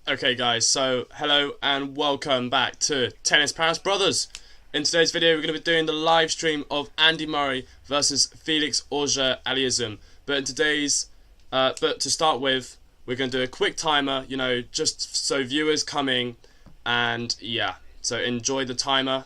Okay guys, so hello and welcome back to Tennis Paris Brothers. In today's video we're going to be doing the live stream of Andy Murray versus Felix Auger Aliassime. But to start with, we're going to do a quick timer, just so viewers coming, and yeah, so enjoy the timer.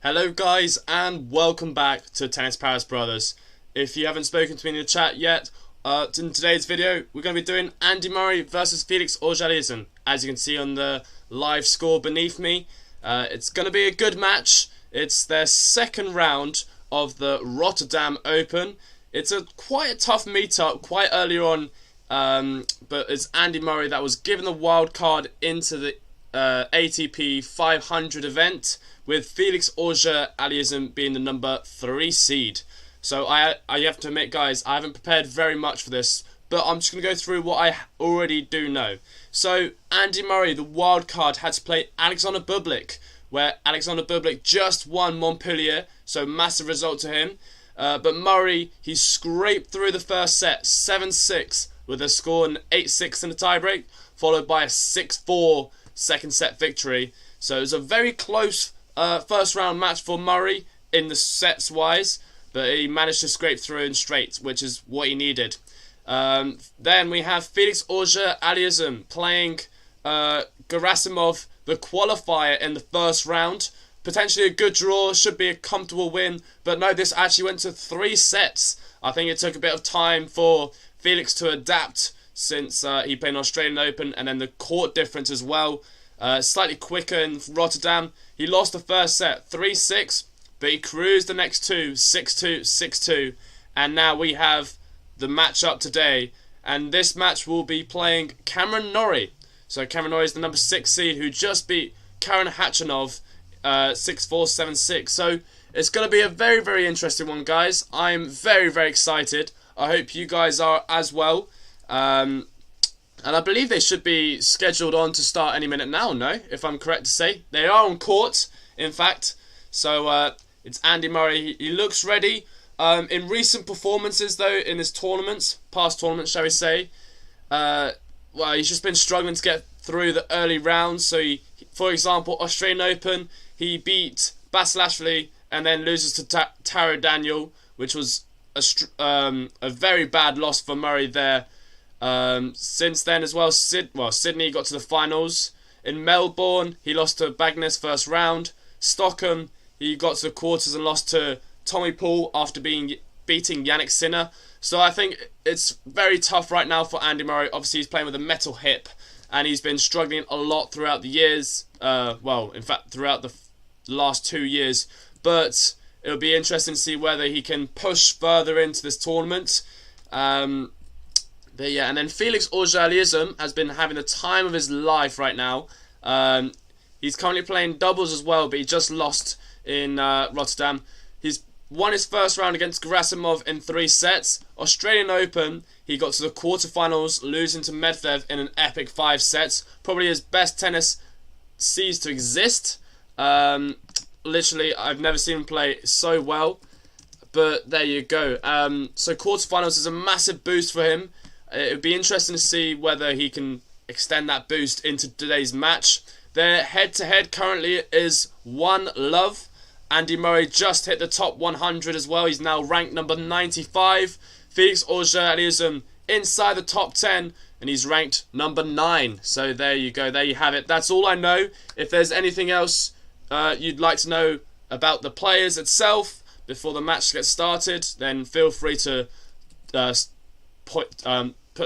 Hello guys and welcome back to Tennis Paris Brothers. If you haven't spoken to me in the chat yet, in today's video we're going to be doing Andy Murray versus Felix Auger Aliassime. As you can see on the live score beneath me, it's going to be a good match. It's their second round of the Rotterdam Open. It's quite a tough meetup quite early on, but it's Andy Murray that was given the wild card into the ATP 500 event, with Felix Auger Aliassime being the number 3 seed. So I have to admit, guys, I haven't prepared very much for this, but I'm just going to go through what I already do know. So Andy Murray, the wild card, had to play Alexander Bublik, where Alexander Bublik just won Montpellier, so massive result to him. But Murray, he scraped through the first set, 7-6, with a score in 8-6 in the tiebreak, followed by a 6-4 second set victory. So it was a very close first round match for Murray in the sets wise, but he managed to scrape through in straight, which is what he needed. Then we have Felix Auger Aliassime playing Gerasimov, the qualifier, in the first round. Potentially a good draw, should be a comfortable win, but no, this actually went to 3 sets. I think it took a bit of time for Felix to adapt, since he played an Australian Open, and then the court difference as well. Slightly quicker in Rotterdam. He lost the first set 3-6, but he cruised the next two 6-2, 6-2, and now we have the matchup today, and this match will be playing Cameron Norrie. So Cameron Norrie is the number 6 seed who just beat Karen Khachanov 6-4, 7-6. So it's going to be a very, very interesting one, guys. I'm very, very excited. I hope you guys are as well. And I believe they should be scheduled on to start any minute now, no? If I'm correct to say. They are on court, in fact. So it's Andy Murray. He looks ready. In recent performances, though, in his tournaments, past tournaments, shall we say, well, he's just been struggling to get through the early rounds. So, for example, Australian Open, he beat Basilashvili and then loses to Taro Daniel, which was a very bad loss for Murray there. Since then as well, Sydney got to the finals. In Melbourne, he lost to Bagnes first round. Stockholm, he got to the quarters and lost to Tommy Paul after beating Yannick Sinner. So I think it's very tough right now for Andy Murray. Obviously, he's playing with a metal hip, and he's been struggling a lot throughout the years. Well, in fact, throughout the last 2 years. But it'll be interesting to see whether he can push further into this tournament. But yeah, and then Felix Auger Aliassime has been having the time of his life right now. He's currently playing doubles as well, but he just lost in Rotterdam. He's won his first round against Gerasimov in 3 sets. Australian Open, he got to the quarterfinals, losing to Medvedev in an epic 5 sets. Probably his best tennis ceased to exist. Literally, I've never seen him play so well. But there you go. So quarterfinals is a massive boost for him. It would be interesting to see whether he can extend that boost into today's match. Their head-to-head currently is 1-love. Andy Murray just hit the top 100 as well. He's now ranked number 95. Felix Auger Aliassime inside the top 10, and he's ranked number 9. So there you go. There you have it. That's all I know. If there's anything else you'd like to know about the players itself before the match gets started, then feel free to put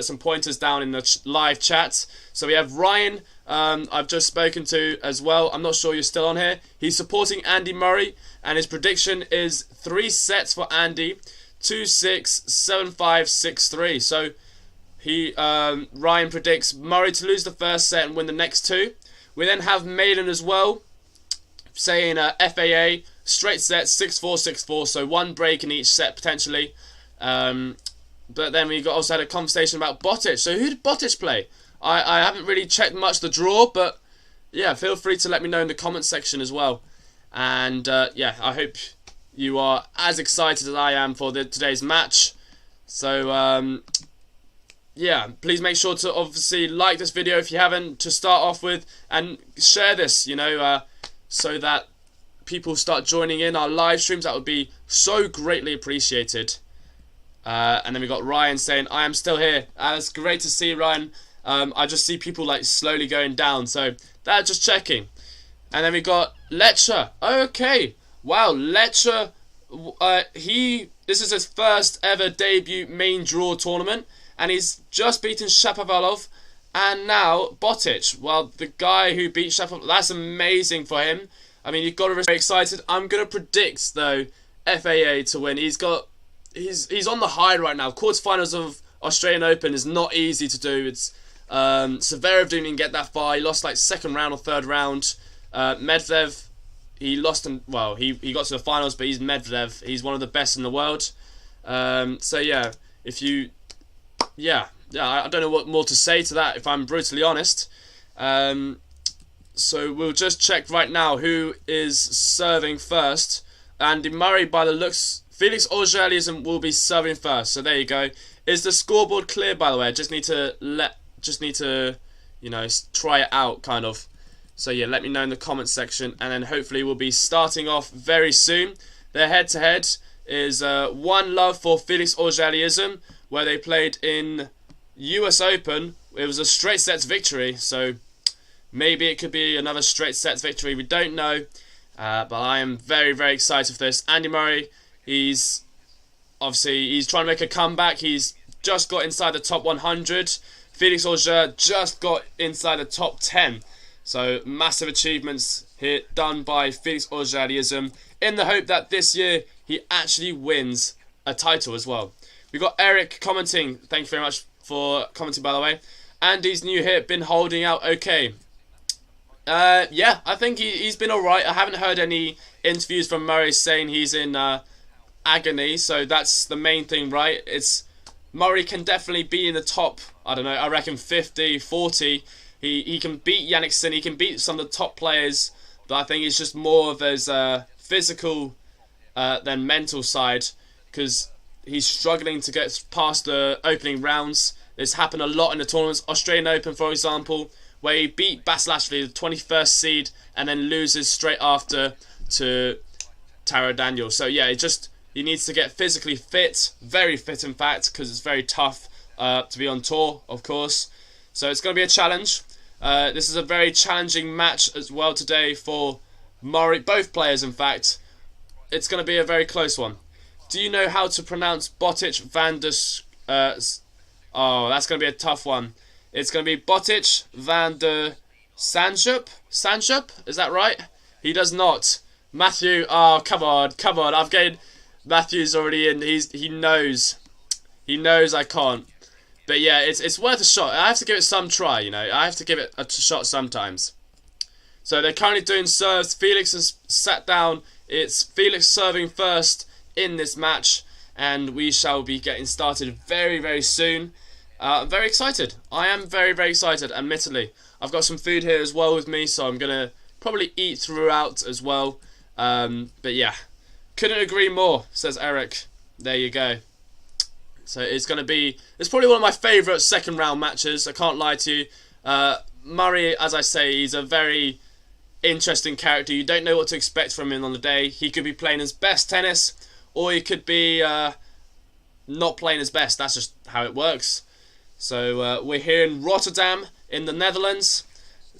some pointers down in the live chat. So we have Ryan, I've just spoken to as well. I'm not sure you're still on here. He's supporting Andy Murray, and his prediction is 3 sets for Andy, 2-6, 7-5, 6-3. So Ryan predicts Murray to lose the first set and win the next 2. We then have Maiden as well, saying FAA straight set 6-4, 6-4. So 1 break in each set potentially. But then we also had a conversation about Botic. So who did Botic play? I haven't really checked much the draw, but yeah, feel free to let me know in the comment section as well. And yeah, I hope you are as excited as I am for today's match. So yeah, please make sure to obviously like this video if you haven't to start off with, and share this, you know, so that people start joining in our live streams. That would be so greatly appreciated. And then we got Ryan saying, I am still here. That's great to see, Ryan. I just see people like slowly going down, so that's just checking. And then we got Lecture. Okay, Wow, Lecce, this is his first ever debut main draw tournament, and he's just beaten Shapovalov, and now Botic. Well, the guy who beat Shapovalov, that's amazing for him. I mean, you've got to be very excited. I'm going to predict, though, FAA to win. He's on the high right now. Quarterfinals of Australian Open is not easy to do. It's Zverev didn't even get that far. He lost like second round or third round. Medvedev, he lost, well, he got to the finals, but he's Medvedev. He's one of the best in the world. So yeah, I don't know what more to say to that, if I'm brutally honest. So we'll just check right now who is serving first. Andy Murray, by the looks, Felix Auger Aliassime will be serving first. So there you go. Is the scoreboard clear, by the way? I just need to, you know, try it out, kind of. So yeah, let me know in the comments section, and then hopefully we'll be starting off very soon. Their head-to-head is 1-0 for Felix Auger Aliassime, where they played in US Open. It was a straight sets victory, so maybe it could be another straight sets victory. We don't know, but I am very, very excited for this. Andy Murray, he's trying to make a comeback. He's just got inside the top 100. Felix Auger just got inside the top 10. So massive achievements here done by Felix Auger Aliassime, in the hope that this year he actually wins a title as well. We've got Eric commenting. Thank you very much for commenting, by the way. Andy's new hit, been holding out okay. Yeah, I think he's been alright. I haven't heard any interviews from Murray saying he's in agony, so that's the main thing, right? Murray can definitely be in the top, I don't know, I reckon 50, 40. He can beat Jannik Sinner, he can beat some of the top players, but I think it's just more of his physical than mental side, because he's struggling to get past the opening rounds. It's happened a lot in the tournaments. Australian Open, for example, where he beat Basil Ashley, the 21st seed, and then loses straight after to Taro Daniel. So yeah, he needs to get physically fit, very fit in fact, because it's very tough to be on tour, of course. So it's going to be a challenge. This is a very challenging match as well today for Murray, both players in fact. It's going to be a very close one. Do you know how to pronounce Botic van der... oh, that's going to be a tough one. It's going to be Botic van der Sanjup? Is that right? He does not. Matthew, oh, come on. I've gained... Matthew's already in. He knows. He knows I can't. But yeah, it's worth a shot. I have to give it some try, you know. I have to give it a shot sometimes. So they're currently doing serves. Felix has sat down. It's Felix serving first in this match, and we shall be getting started very, very soon. I'm very excited. I am very, very excited, admittedly. I've got some food here as well with me, so I'm going to probably eat throughout as well. But yeah, couldn't agree more, says Eric. There you go. So it's probably one of my favourite second round matches, I can't lie to you. Murray, as I say, he's a very interesting character. You don't know what to expect from him on the day. He could be playing his best tennis, or he could be not playing his best. That's just how it works. So we're here in Rotterdam in the Netherlands.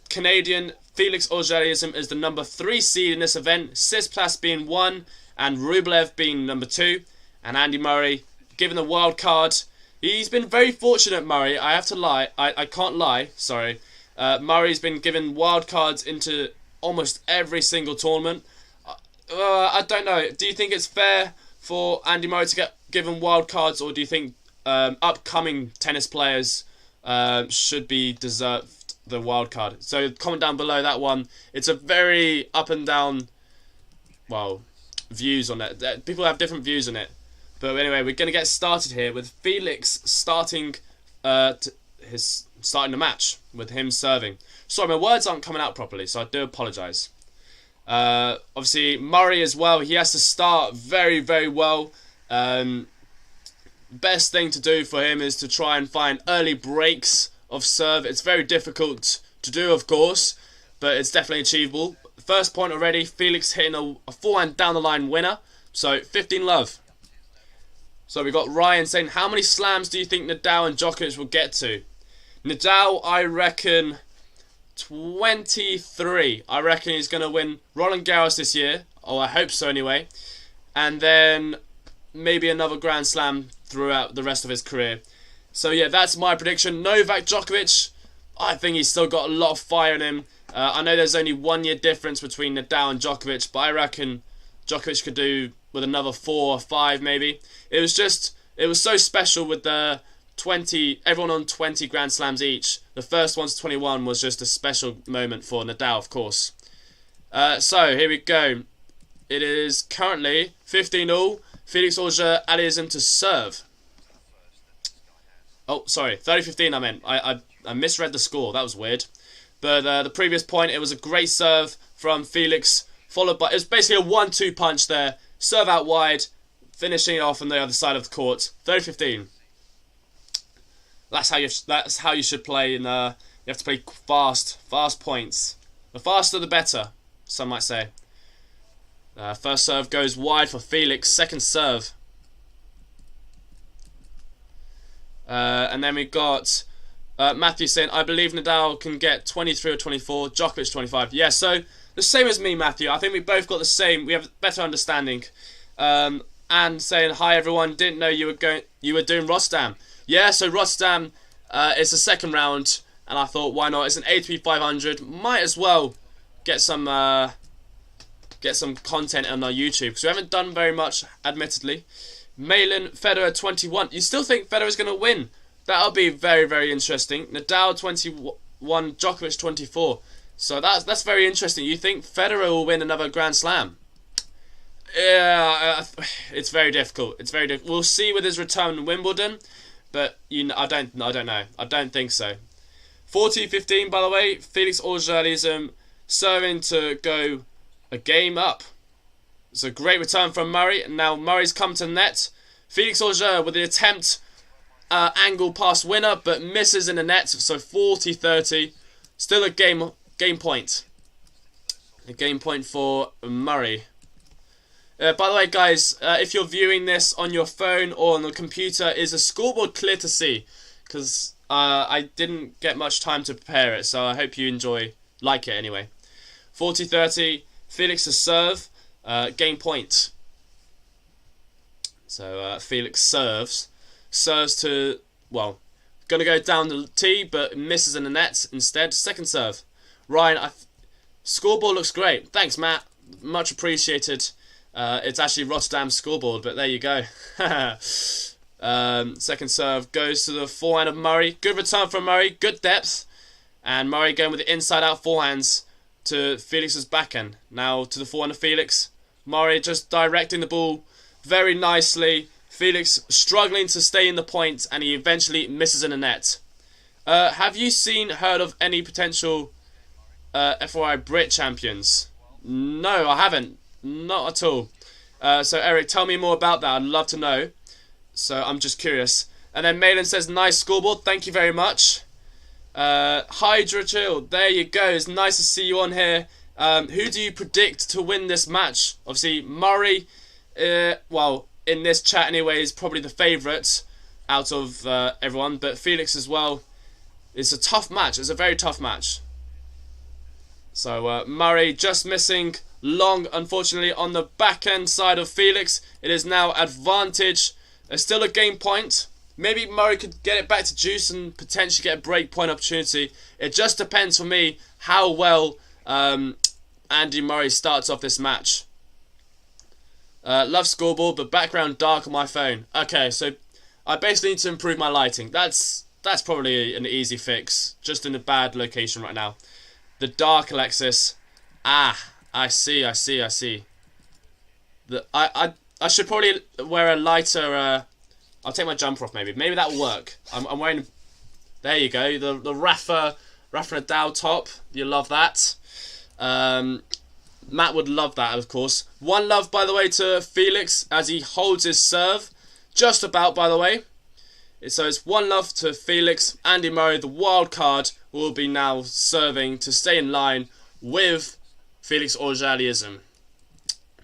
Canadian Felix Auger Aliassime is the number 3 seed in this event, Tsitsipas being 1 and Rublev being number 2, and Andy Murray given the wild card. He's been very fortunate, Murray. I have to lie. I can't lie. Sorry. Murray's been given wild cards into almost every single tournament. I don't know. Do you think it's fair for Andy Murray to get given wild cards, or do you think upcoming tennis players should be deserved the wild card? So comment down below that one. It's a very up and down, well, views on it. People have different views on it. But anyway, we're going to get started here with Felix starting the match, with him serving. Sorry, my words aren't coming out properly, so I do apologise. Obviously, Murray as well, he has to start very, very well. Best thing to do for him is to try and find early breaks of serve. It's very difficult to do, of course, but it's definitely achievable. First point already, Felix hitting a forehand down the line winner. So 15-love. So we've got Ryan saying, how many slams do you think Nadal and Djokovic will get to? Nadal, I reckon 23. I reckon he's going to win Roland Garros this year. or I hope so anyway. And then maybe another Grand Slam throughout the rest of his career. So yeah, that's my prediction. Novak Djokovic, I think he's still got a lot of fire in him. I know there's only 1 year difference between Nadal and Djokovic, but I reckon Djokovic could do with another 4 or 5 maybe. It was so special with the 20, everyone on 20 Grand Slams each. The first one to 21 was just a special moment for Nadal, of course. So here we go. It is currently 15-all. Felix Auger Aliassime to serve. Oh, sorry, 30-15 I meant. I misread the score. That was weird. But the previous point, it was a great serve from Felix, followed by, it was basically a 1-2 punch there. Serve out wide, finishing it off on the other side of the court. 30-15. That's how you should play. You have to play fast points. The faster the better, some might say. First serve goes wide for Felix. Second serve. And then we got Matthew saying, I believe Nadal can get 23 or 24, Djokovic 25. Yeah, so the same as me, Matthew. I think we both got the same. We have better understanding. And saying, hi everyone, didn't know you were doing Rotterdam. Yeah, so Rotterdam, it's the second round, and I thought, why not? It's an ATP 500. Might as well get some content on our YouTube, because we haven't done very much, admittedly. Malin, Federer 21. You still think Federer's going to win? That'll be very, very interesting. Nadal 21, Djokovic 24. So that's very interesting. You think Federer will win another Grand Slam? Yeah, it's very difficult. It's very difficult. We'll see with his return in Wimbledon, but I don't know. I don't think so. 40-15, by the way. Felix Auger Aliassime serving to go a game up. It's a great return from Murray. Now Murray's come to net. Felix Auger with the attempt, angle pass winner, but misses in the net. So 40-30. Still a game point. A game point for Murray. By the way, guys, if you're viewing this on your phone or on the computer, is the scoreboard clear to see? Because I didn't get much time to prepare it, so I hope you like it anyway. 40-30. Felix to serve. Game point. So Felix serves to, well, gonna go down the tee, but misses in the net instead. Second serve. Ryan, scoreboard looks great. Thanks, Matt. Much appreciated. It's actually Rotterdam's scoreboard, but there you go. Second serve goes to the forehand of Murray. Good return from Murray. Good depth. And Murray going with the inside-out forehands to Felix's backhand. Now to the forehand of Felix. Murray just directing the ball very nicely. Felix struggling to stay in the point, and he eventually misses in the net. Have you heard of any potential FOI Brit champions? No, I haven't. Not at all. So Eric, tell me more about that. I'd love to know. So I'm just curious. And then Malin says, nice scoreboard. Thank you very much. Hydra Chill, there you go. It's nice to see you on here. Who do you predict to win this match? Obviously Murray, well, in this chat anyway, is probably the favourite out of everyone. But Felix as well. It's a tough match. It's a very tough match. So Murray just missing long, unfortunately, on the backhand side of Felix. It is now advantage. There's still a game point. Maybe Murray could get it back to juice and potentially get a break point opportunity. It just depends for me how well Andy Murray starts off this match. Love scoreboard, but background dark on my phone. Okay, so I basically need to improve my lighting. That's probably an easy fix. Just in a bad location right now. The dark Alexis. I see. I should probably wear a lighter. I'll take my jumper off maybe. Maybe that'll work. I'm wearing. There you go. The Rafa Nadal top. You love that. Matt would love that, of course. One love, by the way, to Felix as he holds his serve. Just about, by the way. So it's one love to Felix. Andy Murray, the wild card, will be now serving to stay in line with Felix Auger Aliassime.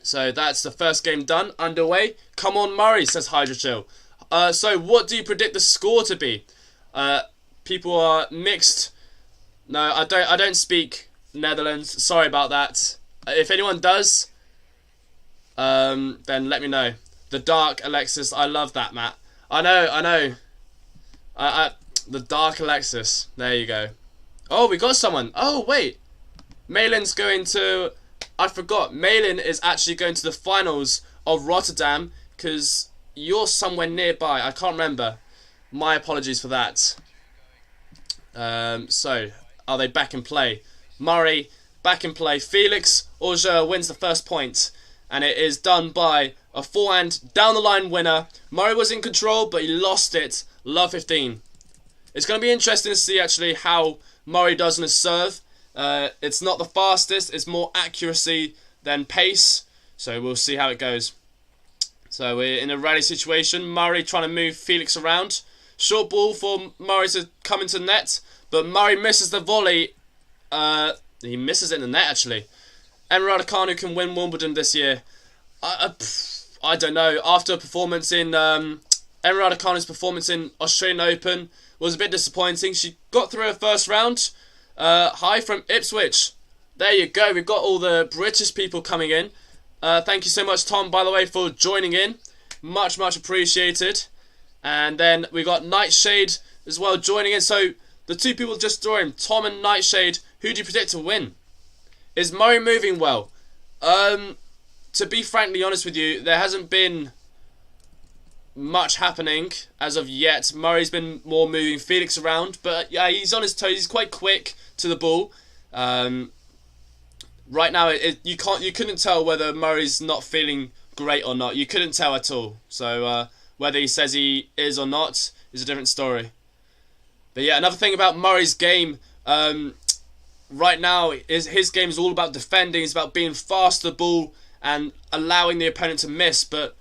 So that's the first game done, underway. Come on, Murray, says Hydra Chill. So what do you predict the score to be? People are mixed. No, I don't speak Netherlands. Sorry about that. If anyone does, then let me know. The Dark Alexis, I love that, Matt. I know. The Dark Alexis. There you go. Oh, we got someone. Oh, wait. Malin's going to... I forgot. Malin is actually going to the finals of Rotterdam because you're somewhere nearby. I can't remember. My apologies for that. So, are they back in play? Murray, back in play. Felix Auger wins the first point. And it is done by a forehand down the line winner. Murray was in control, but he lost it. Love 15. It's going to be interesting to see actually how Murray does in his serve. It's not the fastest. It's more accuracy than pace. So we'll see how it goes. So we're in a rally situation. Murray trying to move Felix around. Short ball for Murray to come into net. But Murray misses the volley. He misses it in the net actually. Emre Raducanu can win Wimbledon this year. I don't know. After a performance in Emre Raducanu's performance in Australian Open was a bit disappointing. She got through her first round. Hi from Ipswich. There you go. We've got all the British people coming in. Thank you so much, Tom, by the way, for joining in. Much appreciated. And then we got Nightshade as well joining in. So the two people just joined, Tom and Nightshade. Who do you predict to win? Is Murray moving well? To be frankly honest with you, there hasn't been much happening as of yet. Murray's been more moving Felix around, but yeah, he's on his toes. He's quite quick to the ball. Right now, you couldn't tell whether Murray's not feeling great or not. You couldn't tell at all. So whether he says he is or not is a different story. But yeah, another thing about Murray's game. Right now, his game is all about defending. It's about being fast to the ball and allowing the opponent to miss. But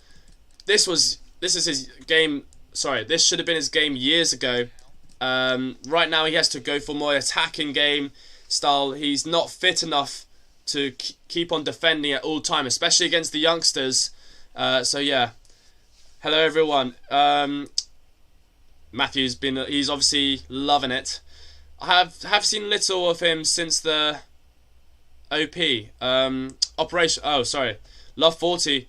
this is his game. Sorry, this should have been his game years ago. Right now, he has to go for more attacking game style. He's not fit enough to keep on defending at all time, especially against the youngsters. So yeah, hello everyone. Matthew's he's obviously loving it. I have seen little of him since the OP operation. Oh, sorry, Love 40.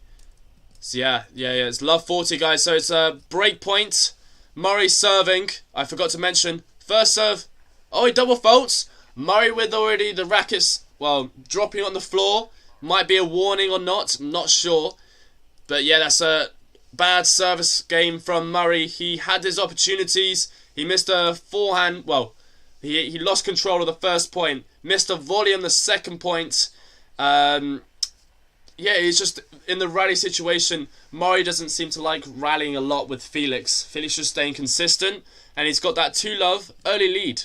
So yeah, it's Love 40, guys. So it's a break point. Murray serving. I forgot to mention first serve. Oh, he double faults. Murray with already the rackets, well, dropping on the floor. Might be a warning or not. I'm not sure. But yeah, that's a bad service game from Murray. He had his opportunities. He missed a forehand. Well, he lost control of the first point. Missed a volley on the second point. Yeah, he's just in the rally situation. Murray doesn't seem to like rallying a lot with Felix. Felix just staying consistent. And he's got that 2-love early lead.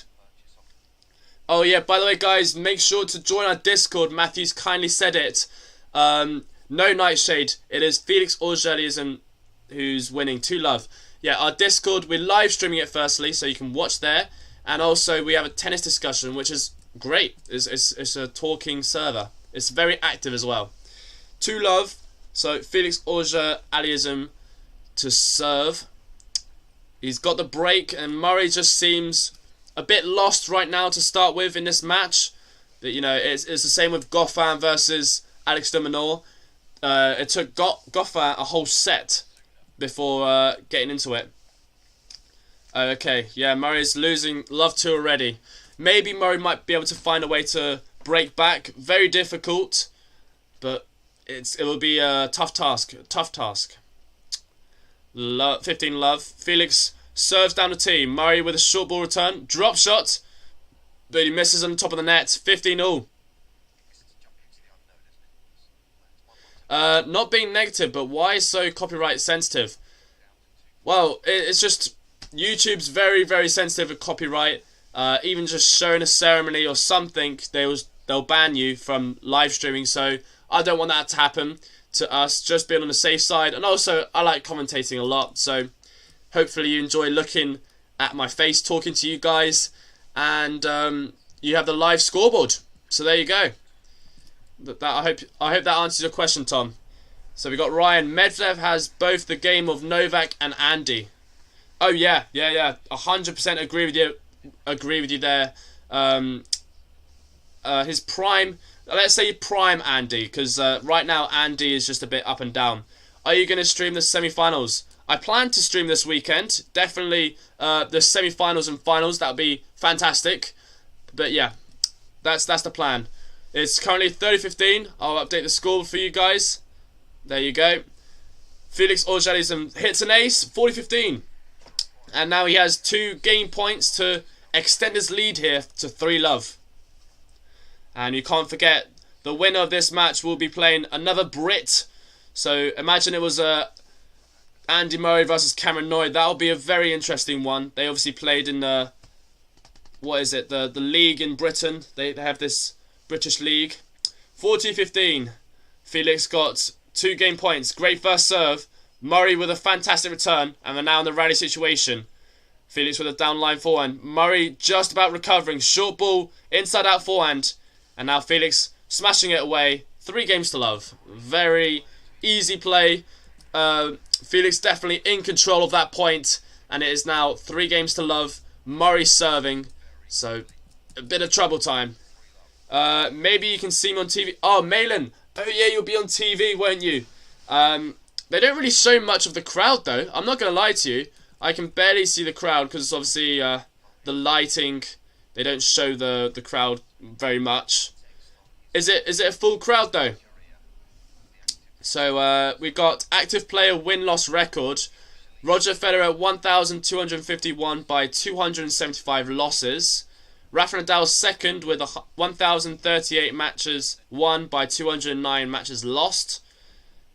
Oh yeah, by the way guys, make sure to join our Discord. Matthew's kindly said it. No Nightshade. It is Felix Auger Aliassime who's winning 2-love. Yeah, our Discord, we're live streaming it firstly, so you can watch there. And also we have a tennis discussion, which is great. It's a talking server. It's very active as well. 2-love. So Felix Auger Aliassime to serve. He's got the break, and Murray just seems a bit lost right now to start with in this match. But you know, it's the same with Goffin versus Alex de Minaur. It took Goffin a whole set before getting into it. Okay, yeah, Murray's losing Love 2 already. Maybe Murray might be able to find a way to break back. Very difficult, but it will be a tough task. 15 love. Felix serves down the tee. Murray with a short ball return. Drop shot, but he misses on the top of the net. 15-all. Not being negative, but why so copyright sensitive? Well, it's just YouTube's very, very sensitive with copyright. Even just showing a ceremony or something, they'll ban you from live streaming. So I don't want that to happen to us. Just being on the safe side. And also, I like commentating a lot. So hopefully you enjoy looking at my face, talking to you guys, and you have the live scoreboard. So there you go. I hope that answers your question, Tom. So we got Ryan. Medvedev has both the game of Novak and Andy. Oh yeah. 100% agree with you. Agree with you there. His prime let's say prime Andy, because right now Andy is just a bit up and down. Are you going to stream the semi-finals? I plan to stream this weekend. Definitely the semi-finals and finals. That would be fantastic. But yeah, that's the plan. It's currently 30:15. I'll update the score for you guys. There you go. Felix Auger Aliassime hits an ace, 40-15. And now he has 2 game points to extend his lead here to 3-love. And you can't forget, the winner of this match will be playing another Brit. So imagine it was Andy Murray versus Cameron Noyd. That'll be a very interesting one. They obviously played in the, what is it, the league in Britain. They have this British league. 40-15. Felix got 2 game points. Great first serve. Murray with a fantastic return. And we're now in the rally situation. Felix with a downline forehand. Murray just about recovering. Short ball, inside out forehand. And now Felix smashing it away. 3 games to love. Very easy play. Felix definitely in control of that point. And it is now 3 games to love. Murray serving. So, a bit of trouble time. Maybe you can see me on TV. Oh, Malin. Oh yeah, you'll be on TV, won't you? They don't really show much of the crowd though. I'm not going to lie to you. I can barely see the crowd because obviously the lighting. They don't show the crowd very much. Is it a full crowd though? So we've got active player win-loss record. Roger Federer 1,251 by 275 losses. Rafa Nadal second with 1,038 matches won by 209 matches lost.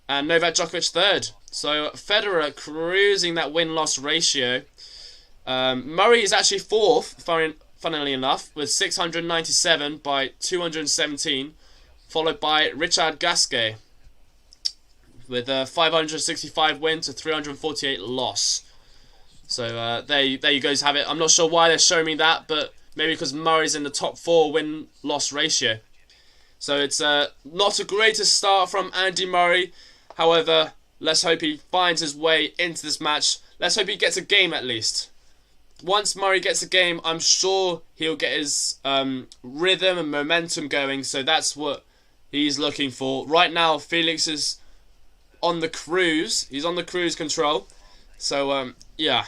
And Novak Djokovic third. So Federer cruising that win-loss ratio. Murray is actually fourth, funnily enough, with 697 by 217. Followed by Richard Gasquet with 565 win to 348 loss. So there you guys have it. I'm not sure why they're showing me that, but maybe because Murray's in the top 4 win-loss ratio. So it's not a greatest start from Andy Murray. However, let's hope he finds his way into this match. Let's hope he gets a game at least. Once Murray gets a game, I'm sure he'll get his rhythm and momentum going. So that's what he's looking for. Right now, Felix is on the cruise. He's on the cruise control. So, yeah.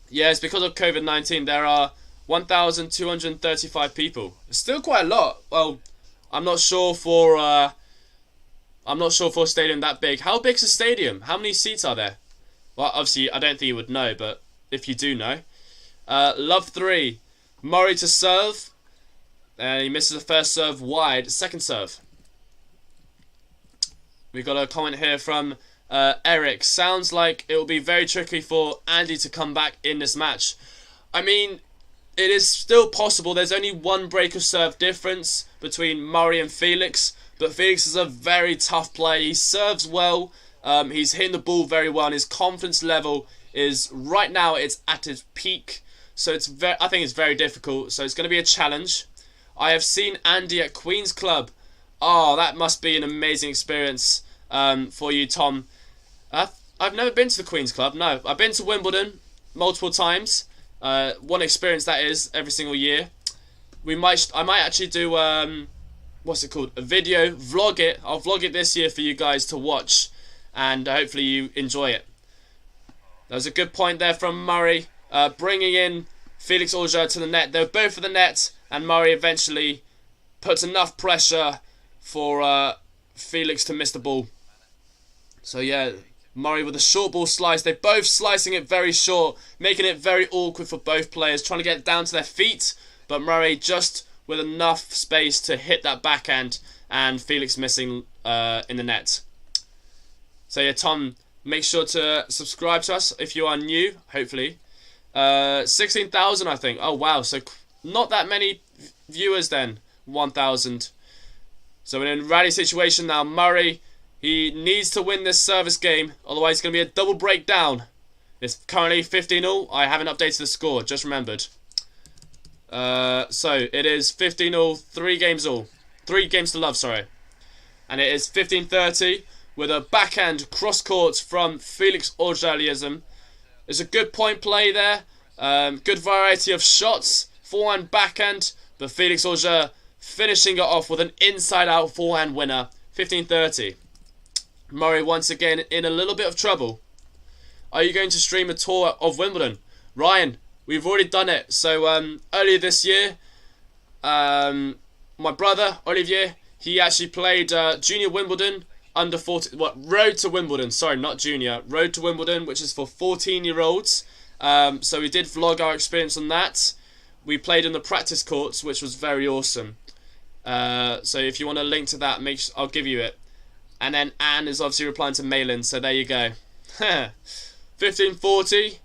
Yeah, it's because of COVID-19. There are 1,235 people. It's still quite a lot. Well, I'm not sure for a stadium that big. How big's a stadium? How many seats are there? Well, obviously, I don't think you would know, but if you do know. Love 3. Murray to serve. And he misses the first serve wide. Second serve. We've got a comment here from Eric. Sounds like it will be very tricky for Andy to come back in this match. I mean, it is still possible. There's only 1 break of serve difference between Murray and Felix. But Felix is a very tough player. He serves well. He's hitting the ball very well. And his confidence level is, right now, it's at its peak. So I think it's very difficult. So it's going to be a challenge. I have seen Andy at Queen's Club. Oh, that must be an amazing experience for you, Tom. I've never been to the Queen's Club. No, I've been to Wimbledon multiple times. One experience that is every single year. I might actually do what's it called? A video, vlog it. I'll vlog it this year for you guys to watch, and hopefully you enjoy it. That was a good point there from Murray, bringing in Felix Auger to the net. They were both for the net, and Murray eventually puts enough pressure for Felix to miss the ball. So yeah, Murray with a short ball slice. They're both slicing it very short, making it very awkward for both players, trying to get it down to their feet. But Murray just with enough space to hit that backhand, and Felix missing in the net. So yeah, Tom, make sure to subscribe to us if you are new, hopefully. 16,000 I think. Oh wow, so not that many viewers then. 1,000. So we're in a rally situation now. Murray, he needs to win this service game, otherwise it's going to be a double breakdown. It's currently 15-0. I haven't updated the score, just remembered. So it is 15-0, 3 games all. 3 games to love, sorry. And it is 15-30 with a backhand cross court from Felix Auger Aliassime. There's a good point play there. Good variety of shots. Forehand, backhand. But Felix Auger finishing it off with an inside-out forehand winner, 15-30. Murray once again in a little bit of trouble. Are you going to stream a tour of Wimbledon? Ryan, we've already done it. So earlier this year, my brother Olivier, he actually played Junior Wimbledon under 14. Road to Wimbledon? Sorry, not Junior. Road to Wimbledon, which is for 14-year-olds. So we did vlog our experience on that. We played in the practice courts, which was very awesome. So if you want a link to that, I'll give you it. And then Anne is obviously replying to Malin, so there you go. 15-40.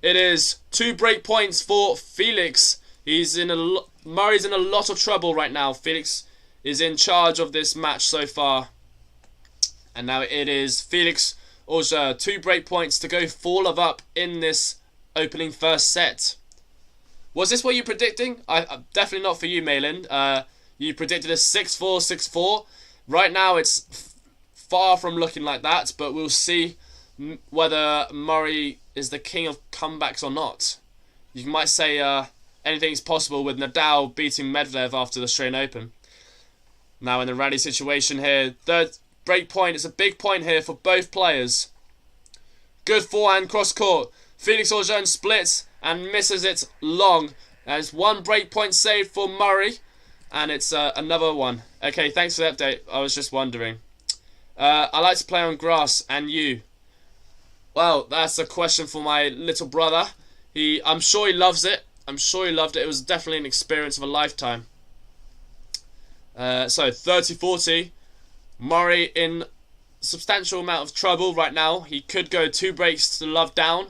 It is 2 break points for Felix. Murray's in a lot of trouble right now. Felix is in charge of this match so far. And now it is Felix Auger, 2 break points to go 4-love up in this opening first set. Was this what you predicting? Definitely not for you, Malin. You predicted a 6-4, 6-4. Right now it's far from looking like that, but we'll see whether Murray is the king of comebacks or not. You might say anything's possible with Nadal beating Medvedev after the Australian Open. Now in the rally situation here, third break point is a big point here for both players. Good forehand cross court. Felix Auger splits and misses it long. There's 1 break point saved for Murray, and it's another one. Okay, thanks for the update. I was just wondering. I like to play on grass, and you? Well, that's a question for my little brother. I'm sure he loves it. I'm sure he loved it. It was definitely an experience of a lifetime. So 30-40. Murray in substantial amount of trouble right now. He could go 2 breaks to love down.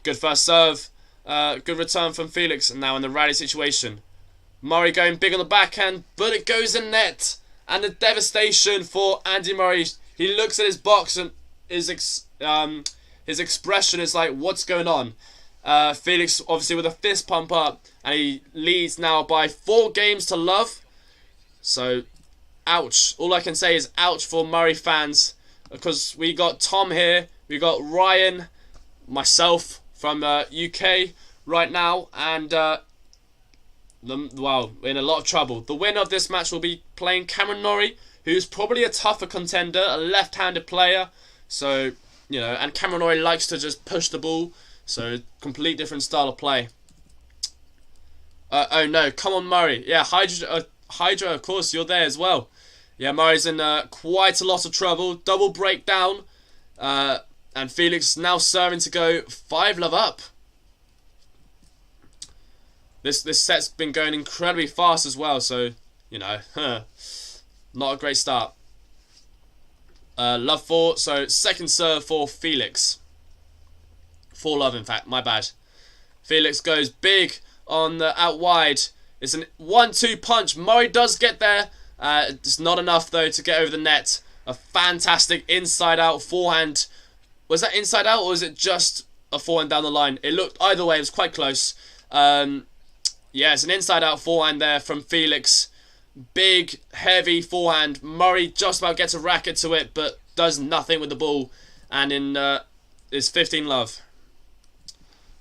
Good first serve. Good return from Felix. And now in the rally situation. Murray going big on the backhand, but it goes in net. And the devastation for Andy Murray. He looks at his box and his expression is like, what's going on? Felix obviously with a fist pump up, and he leads now by 4 games to love. So, ouch. All I can say is ouch for Murray fans, because we got Tom here, we got Ryan, myself from UK right now, and well, we're in a lot of trouble. The winner of this match will be playing Cameron Norrie, who's probably a tougher contender, a left-handed player. So, you know, and Cameron Norrie likes to just push the ball. So, complete different style of play. Oh no, come on Murray. Yeah, Hydra, of course, you're there as well. Yeah, Murray's in quite a lot of trouble. Double breakdown. And Felix now serving to go 5-love up. This set's been going incredibly fast as well, so, you know, not a great start. Love 4, so second serve for Felix. 4-love, in fact, my bad. Felix goes big on the out wide. It's an 1-2 punch. Murray does get there. It's not enough, though, to get over the net. A fantastic inside-out forehand. Was that inside out, or was it just a forehand down the line? It looked either way. It was quite close. Yeah, it's an inside-out forehand there from Felix. Big, heavy forehand. Murray just about gets a racket to it, but does nothing with the ball. And in it's 15-love.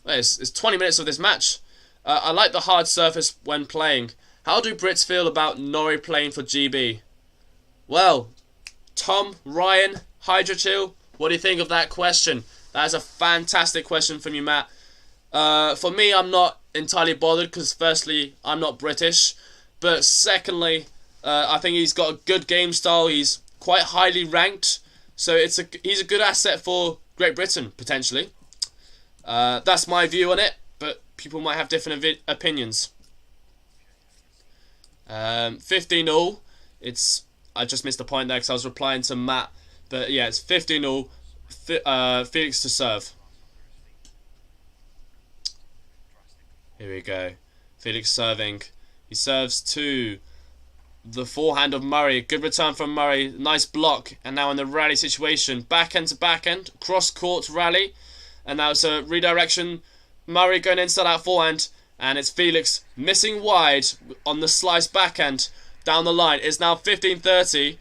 Well, it's 20 minutes of this match. I like the hard surface when playing. How do Brits feel about Norrie playing for GB? Well, Tom, Ryan, Hydra Chill, what do you think of that question? That is a fantastic question from you, Matt. For me, I'm not entirely bothered because firstly, I'm not British. But secondly, I think he's got a good game style. He's quite highly ranked. So he's a good asset for Great Britain, potentially. That's my view on it. But people might have different opinions. 15-all. I just missed the point there because I was replying to Matt. But yeah, it's 15-all. Felix to serve. Here we go. Felix serving. He serves to the forehand of Murray. Good return from Murray. Nice block. And now in the rally situation. Backhand to backhand. Cross court rally. And now it's a redirection. Murray going inside out forehand. And it's Felix missing wide on the slice backhand down the line. It's now 15-30.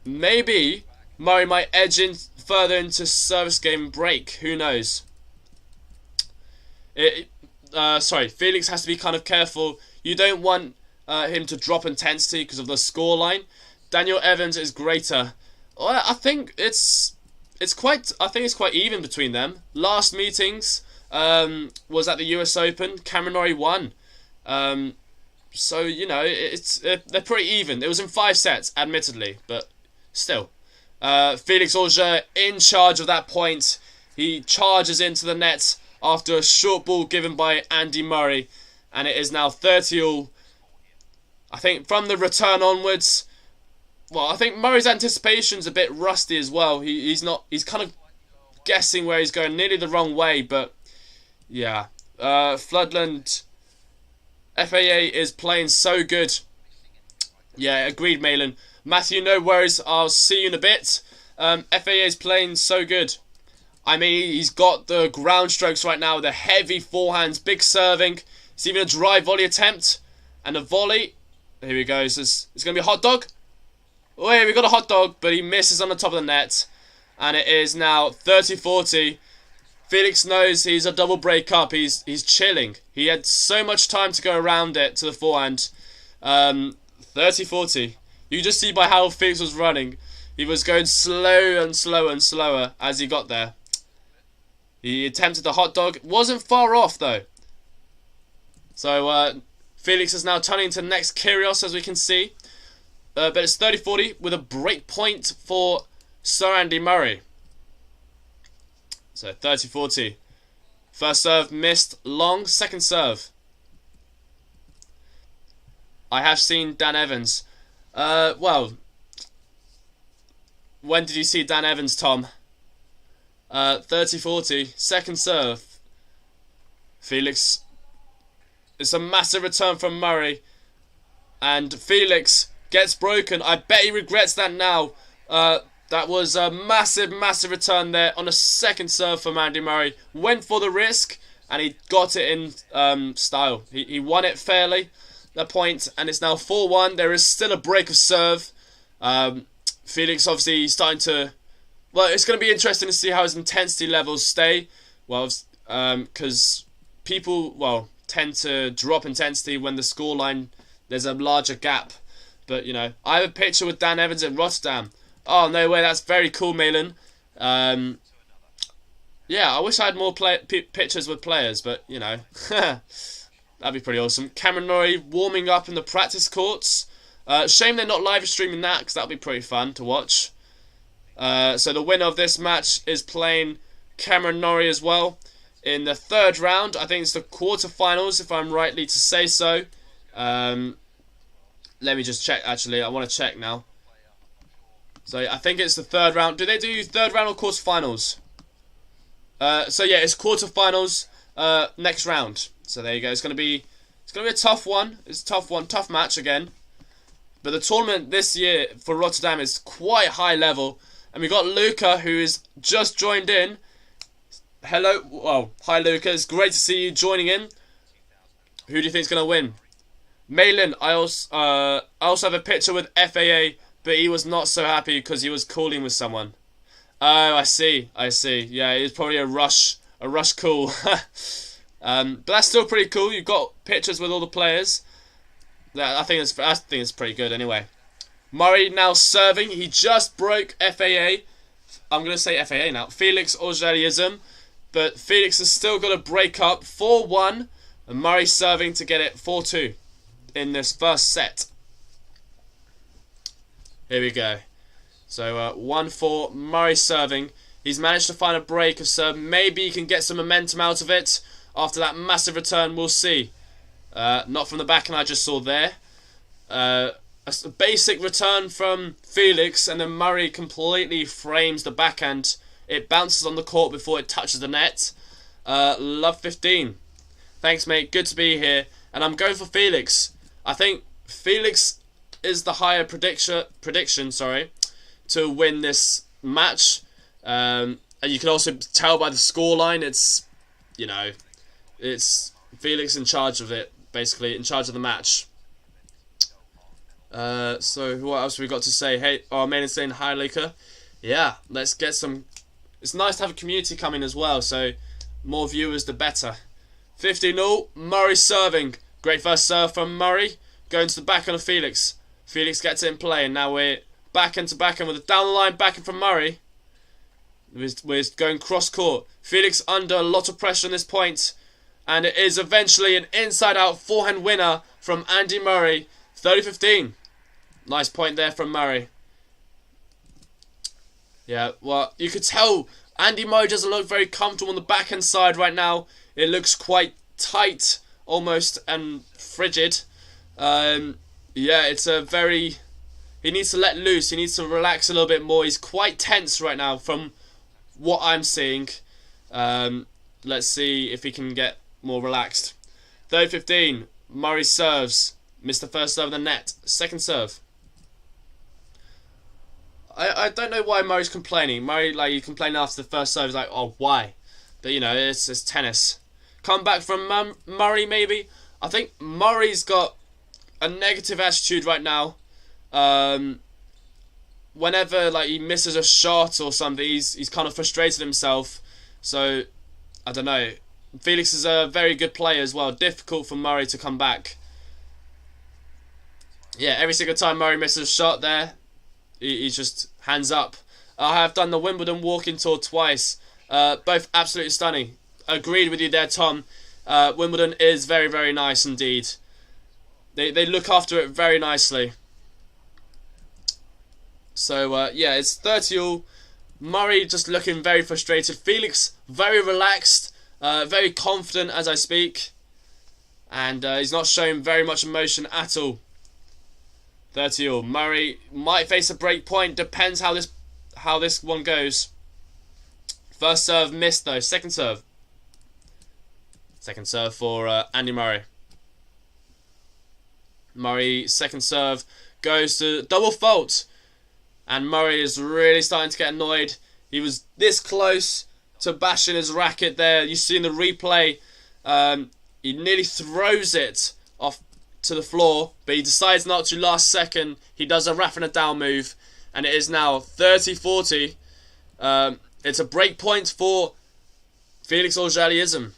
Maybe Murray might edge in further into service game break. Who knows? Sorry, Felix has to be kind of careful. you don't want him to drop intensity because of the scoreline. Daniel Evans is greater. Well, I think it's quite even between them. Last meetings was at the US Open. Cameron Norrie won. So you know they're pretty even. It was in 5 sets, admittedly, but still. Felix Auger in charge of that point. He charges into the net after a short ball given by Andy Murray, and it is now 30-all. I think from the return onwards, well, I think Murray's anticipation's a bit rusty as well. He's kind of guessing where he's going, nearly the wrong way, but yeah. Floodland FAA is playing so good. Yeah, agreed, Malin. Matthew, no worries. I'll see you in a bit. FAA is playing so good. I mean, he's got the ground strokes right now, the heavy forehands, big serving. It's even a dry volley attempt. And a volley. Here he goes. It's going to be a hot dog. Oh, yeah, we got a hot dog, but he misses on the top of the net. And it is now 30-40. Felix knows he's a double break up. He's chilling. He had so much time to go around it to the forehand. 30-40. You just see by how Felix was running. He was going slow and slower and slower as he got there. He attempted the hot dog. Wasn't far off, though. So, Felix is now turning to the next Kyrgios, as we can see. But it's 30-40 with a break point for Sir Andy Murray. So, 30-40. First serve missed long. Second serve. I have seen Dan Evans. Well, when did you see Dan Evans, Tom? 30-40. Second serve. Felix. It's a massive return from Murray. And Felix gets broken. I bet he regrets that now. That was a massive, massive return there on a second serve from Andy Murray. Went for the risk, and he got it in style. He won it fairly, the point, and it's now 4-1. There is still a break of serve. Felix obviously starting to... Well, it's going to be interesting to see how his intensity levels stay. Well, because people, well, tend to drop intensity when the scoreline, there's a larger gap. But, you know, I have a picture with Dan Evans in Rotterdam. Oh, no way, that's very cool, Malin. Yeah, I wish I had more pictures with players, but, you know, that'd be pretty awesome. Cameron Norrie warming up in the practice courts. Shame they're not live streaming that, because that'd be pretty fun to watch. So the winner of this match is playing Cameron Norrie as well. In the third round, I think it's the quarterfinals, if I'm rightly to say so. Let me just check, actually. I want to check now. So I think it's the third round. Do they do third round or quarterfinals? So yeah, it's quarterfinals next round. So there you go. It's gonna be a tough one. It's a tough one, tough match again. But the tournament this year for Rotterdam is quite high level. And we got Luca, who is just joined in. Hello, well, hi Luca. It's great to see you joining in. Who do you think is gonna win? Malin, I also have a picture with FAA, but he was not so happy because he was calling with someone. Oh, I see. Yeah, it was probably a rush call. But that's still pretty cool. You've got pictures with all the players. I think it's pretty good anyway. Murray now serving. He just broke FAA. I'm going to say FAA now. Felix Auger Aliassime. But Felix has still got to break up. 4-1. And Murray serving to get it 4-2 in this first set. Here we go. So 1-4. Murray serving. He's managed to find a break of serve. Maybe he can get some momentum out of it after that massive return. We'll see. Not from the backhand I just saw there. A basic return from Felix, and then Murray completely frames the backhand. It bounces on the court before it touches the net. Love 15. Thanks, mate. Good to be here. And I'm going for Felix. I think Felix is the higher prediction, to win this match. And you can also tell by the scoreline, it's Felix in charge of it, basically, in charge of the match. So what else have we got to say? Hey, oh, Main is saying hi, Luca. Yeah, let's get some. It's nice to have a community coming as well, so more viewers the better. 15-0, Murray serving. Great first serve from Murray. Going to the backhand of Felix. Felix gets it in play, and now we're backhand to backhand with a down the line backhand from Murray. We're going cross court. Felix under a lot of pressure on this point, and it is eventually an inside out forehand winner from Andy Murray. 30-15. Nice point there from Murray. Yeah, well, you could tell Andy Murray doesn't look very comfortable on the backhand side right now. It looks quite tight, almost, and frigid. Yeah, it's a very... He needs to let loose. He needs to relax a little bit more. He's quite tense right now from what I'm seeing. Let's see if he can get more relaxed. 30-15. Murray serves. Missed the first serve of the net. Second serve. I don't know why Murray's complaining. Murray, like, he complained after the first serve. He's like, oh, why? But, you know, it's tennis. Come back from Murray, maybe. I think Murray's got a negative attitude right now. Whenever, like, he misses a shot or something, he's kind of frustrated himself. So, I don't know. Felix is a very good player as well. Difficult for Murray to come back. Yeah, every single time Murray misses a shot there, he's just hands up. I have done the Wimbledon walking tour twice. Both absolutely stunning. Agreed with you there, Tom. Wimbledon is very, very nice indeed. They look after it very nicely. So, yeah, it's 30-all. Murray just looking very frustrated. Felix very relaxed, very confident as I speak. And he's not showing very much emotion at all. 30-all. Murray might face a break point. Depends how this one goes. First serve missed though. Second serve. Second serve for Andy Murray. Murray, second serve, goes to double fault. And Murray is really starting to get annoyed. He was this close to bashing his racket there. You see in the replay, he nearly throws it off to the floor, but he decides not to last second. He does a Rafa Nadal move, and it is now 30-40. It's a break point for Felix Auger Aliassime.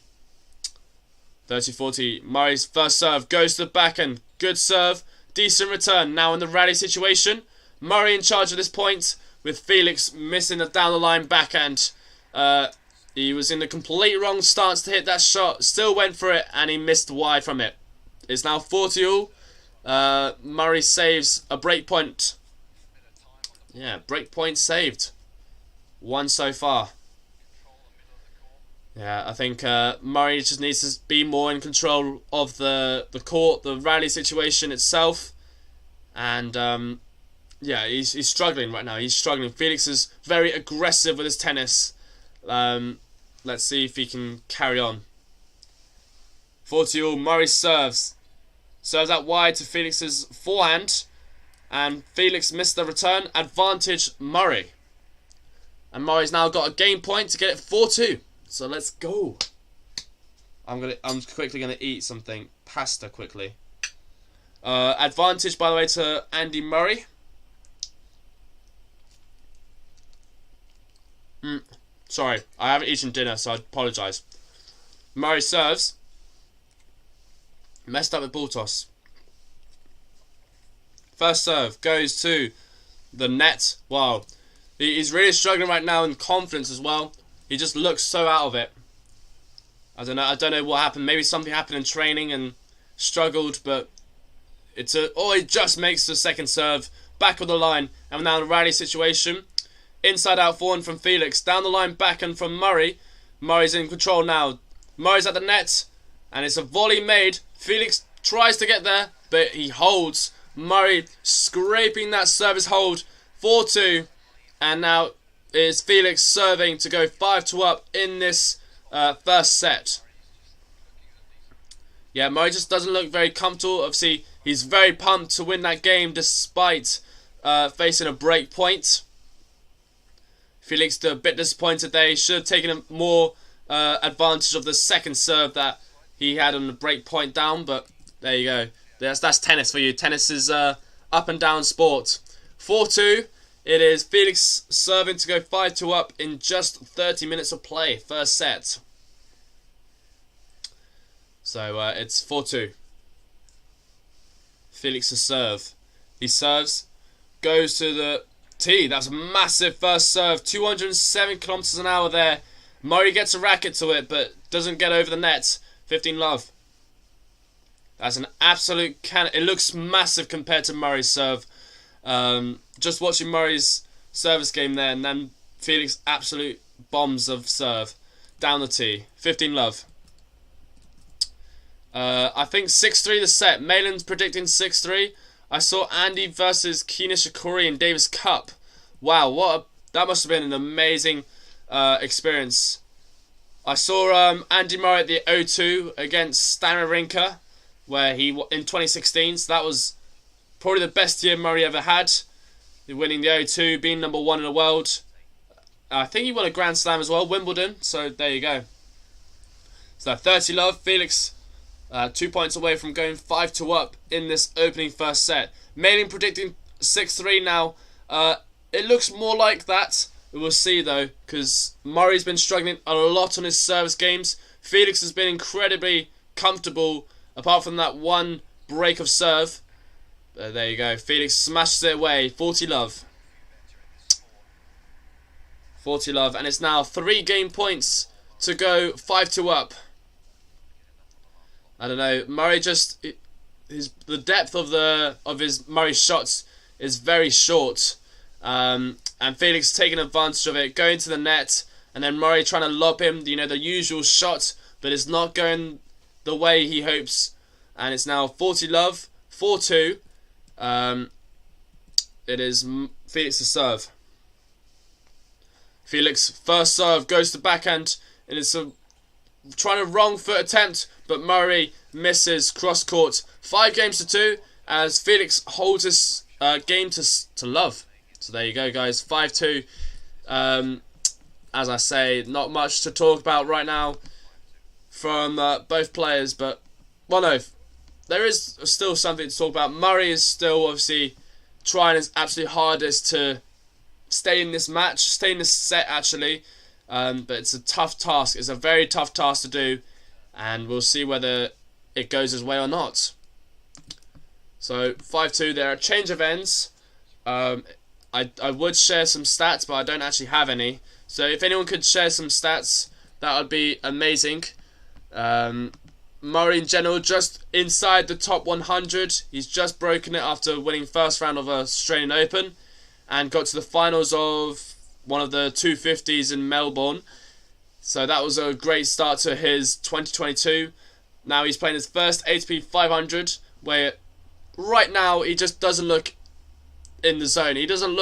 30-40. Murray's first serve goes to the backhand. Good serve. Decent return. Now in the rally situation. Murray in charge of this point, with Felix missing the down the line backhand. He was in the complete wrong stance to hit that shot. Still went for it, and he missed wide from it. It's now 40-all. Murray saves a break point. Yeah, break point saved. One so far. Yeah, I think Murray just needs to be more in control of the court, the rally situation itself. And yeah, he's struggling right now. He's struggling. Felix is very aggressive with his tennis. Let's see if he can carry on. 40-all. Murray serves. Serves out wide to Felix's forehand. And Felix missed the return. Advantage Murray. And Murray's now got a game point to get it 4-2. So let's go. I'm quickly gonna eat something. Pasta quickly. Advantage, by the way, to Andy Murray. Sorry, I haven't eaten dinner, so I apologise. Murray serves. Messed up with ball toss. First serve goes to the net. Wow. He's really struggling right now in confidence as well. He just looks so out of it. I don't know what happened. Maybe something happened in training and struggled, but he just makes the second serve. Back of the line. And now the rally situation. Inside out forehand from Felix. Down the line backhand from Murray. Murray's in control now. Murray's at the net. And it's a volley made. Felix tries to get there, but he holds. Murray scraping that service hold. 4-2. And now is Felix serving to go 5-2 up in this first set. Yeah, Murray just doesn't look very comfortable. Obviously, he's very pumped to win that game despite facing a break point. Felix a bit disappointed there. He should have taken more advantage of the second serve that he had on the break point down, but there you go. That's tennis for you. Tennis is up and down sport. 4-2. It is Felix serving to go 5-2 up in just 30 minutes of play. First set. So it's 4-2. Felix to serve. He serves, goes to the tee. That's a massive first serve. 207 kilometers an hour there. Murray gets a racket to it, but doesn't get over the net. 15 love. That's an absolute cannon. It looks massive compared to Murray's serve. Just watching Murray's service game there, and then Felix absolute bombs of serve down the tee. 15 love. I think 6-3 the set. Malin's predicting 6-3. I saw Andy versus Kina Shikori in Davis Cup. Wow, that must have been an amazing experience. I saw Andy Murray at the O2 against Stan Wawrinka, where he in 2016. So that was probably the best year Murray ever had. Winning the O2, being number 1 in the world. I think he won a Grand Slam as well, Wimbledon. So there you go. So 30 love. Felix 2 points away from going 5-2 up in this opening first set. Malin predicting 6-3 now. It looks more like that. We'll see though, because Murray's been struggling a lot on his service games. Felix has been incredibly comfortable, apart from that one break of serve. There you go. Felix smashes it away. 40 love. 40 love, and it's now 3 game points to go 5-2 up. I don't know. Murray just the depth of his Murray's shots is very short, and Felix taking advantage of it, going to the net, and then Murray trying to lob him, the usual shot, but it's not going the way he hopes, and it's now 40 love, 4-2. It is Felix to serve. Felix first serve goes to backhand, and it's trying a wrong foot attempt, but Murray misses cross court. 5-2 as Felix holds his game to love. So there you go, guys. 5-2. As I say, not much to talk about right now from both players, but well, no, there is still something to talk about. Murray is still obviously trying his absolute hardest to stay in this match, stay in this set actually. But it's a tough task. It's a very tough task to do, and we'll see whether it goes his way or not. So 5-2 there. A change of ends. I would share some stats, but I don't actually have any. So if anyone could share some stats, that would be amazing. Murray in general just inside the top 100. He's just broken it after winning first round of Australian Open, and got to the finals of one of the 250s in Melbourne. So that was a great start to his 2022. Now he's playing his first ATP 500, where right now he just doesn't look in the zone. He doesn't look